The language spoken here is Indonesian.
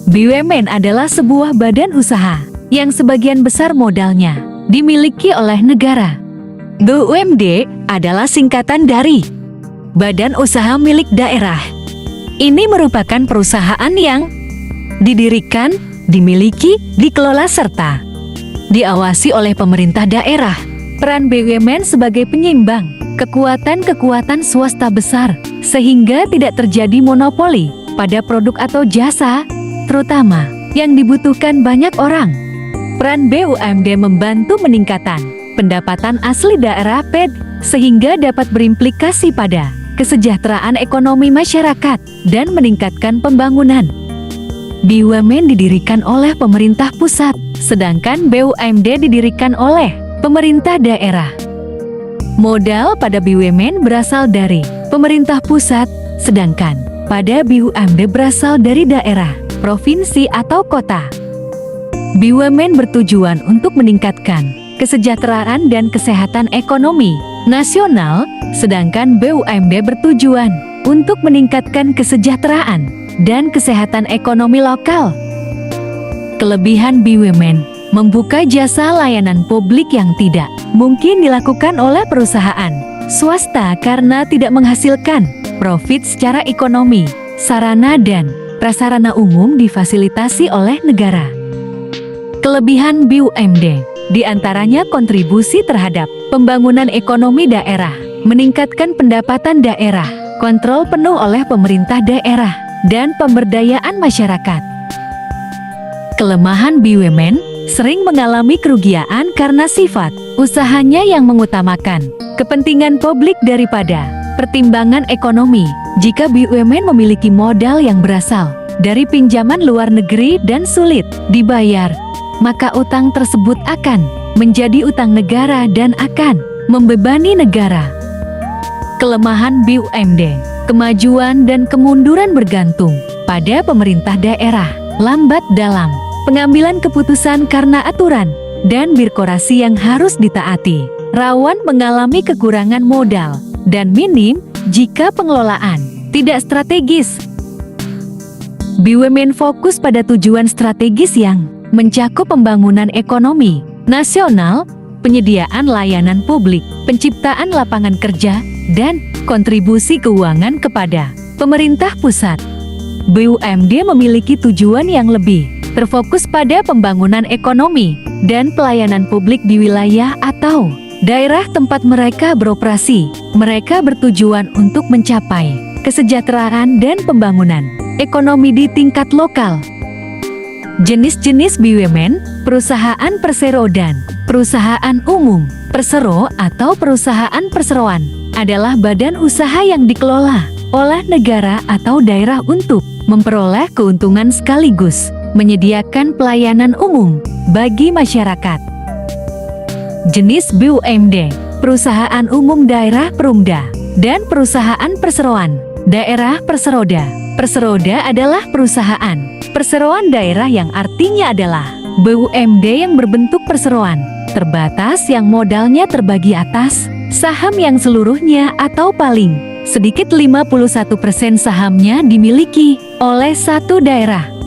BUMN adalah sebuah badan usaha yang sebagian besar modalnya dimiliki oleh negara. BUMD adalah singkatan dari Badan Usaha Milik Daerah. Ini merupakan perusahaan yang didirikan, dimiliki, dikelola serta diawasi oleh pemerintah daerah. Peran BUMN sebagai penyeimbang kekuatan-kekuatan swasta besar sehingga tidak terjadi monopoli pada produk atau jasa, terutama yang dibutuhkan banyak orang. Peran BUMD membantu meningkatkan pendapatan asli daerah PED sehingga dapat berimplikasi pada kesejahteraan ekonomi masyarakat dan meningkatkan pembangunan. BUMN didirikan oleh pemerintah pusat, sedangkan BUMD didirikan oleh pemerintah daerah. Modal pada BUMN berasal dari pemerintah pusat, sedangkan pada BUMD berasal dari daerah, provinsi atau kota. BUMN bertujuan untuk meningkatkan kesejahteraan dan kesehatan ekonomi nasional, sedangkan BUMD bertujuan untuk meningkatkan kesejahteraan dan kesehatan ekonomi lokal. Kelebihan BUMN membuka jasa layanan publik yang tidak mungkin dilakukan oleh perusahaan swasta karena tidak menghasilkan profit secara ekonomi. Sarana dan prasarana umum difasilitasi oleh negara. Kelebihan BUMD diantaranya kontribusi terhadap pembangunan ekonomi daerah, meningkatkan pendapatan daerah, kontrol penuh oleh pemerintah daerah, dan pemberdayaan masyarakat. Kelemahan BUMN sering mengalami kerugian karena sifat usahanya yang mengutamakan kepentingan publik daripada pertimbangan ekonomi. Jika BUMN memiliki modal yang berasal dari pinjaman luar negeri dan sulit dibayar, maka utang tersebut akan menjadi utang negara dan akan membebani negara. Kelemahan BUMD, kemajuan dan kemunduran bergantung pada pemerintah daerah, lambat dalam pengambilan keputusan karena aturan dan birokrasi yang harus ditaati, rawan mengalami kekurangan modal, dan minim jika pengelolaan tidak strategis. BUMN fokus pada tujuan strategis yang mencakup pembangunan ekonomi nasional, penyediaan layanan publik, penciptaan lapangan kerja, dan kontribusi keuangan kepada pemerintah pusat. BUMD memiliki tujuan yang lebih terfokus pada pembangunan ekonomi dan pelayanan publik di wilayah atau daerah tempat mereka beroperasi. Mereka bertujuan untuk mencapai kesejahteraan dan pembangunan ekonomi di tingkat lokal. Jenis-jenis BUMN, perusahaan persero dan perusahaan umum. Persero atau perusahaan perseroan adalah badan usaha yang dikelola oleh negara atau daerah untuk memperoleh keuntungan sekaligus menyediakan pelayanan umum bagi masyarakat. Jenis BUMD, perusahaan umum daerah Perumda, dan perusahaan perseroan daerah Perseroda. Perseroda adalah perusahaan perseroan daerah yang artinya adalah BUMD yang berbentuk perseroan terbatas yang modalnya terbagi atas saham yang seluruhnya atau paling sedikit 51% sahamnya dimiliki oleh satu daerah.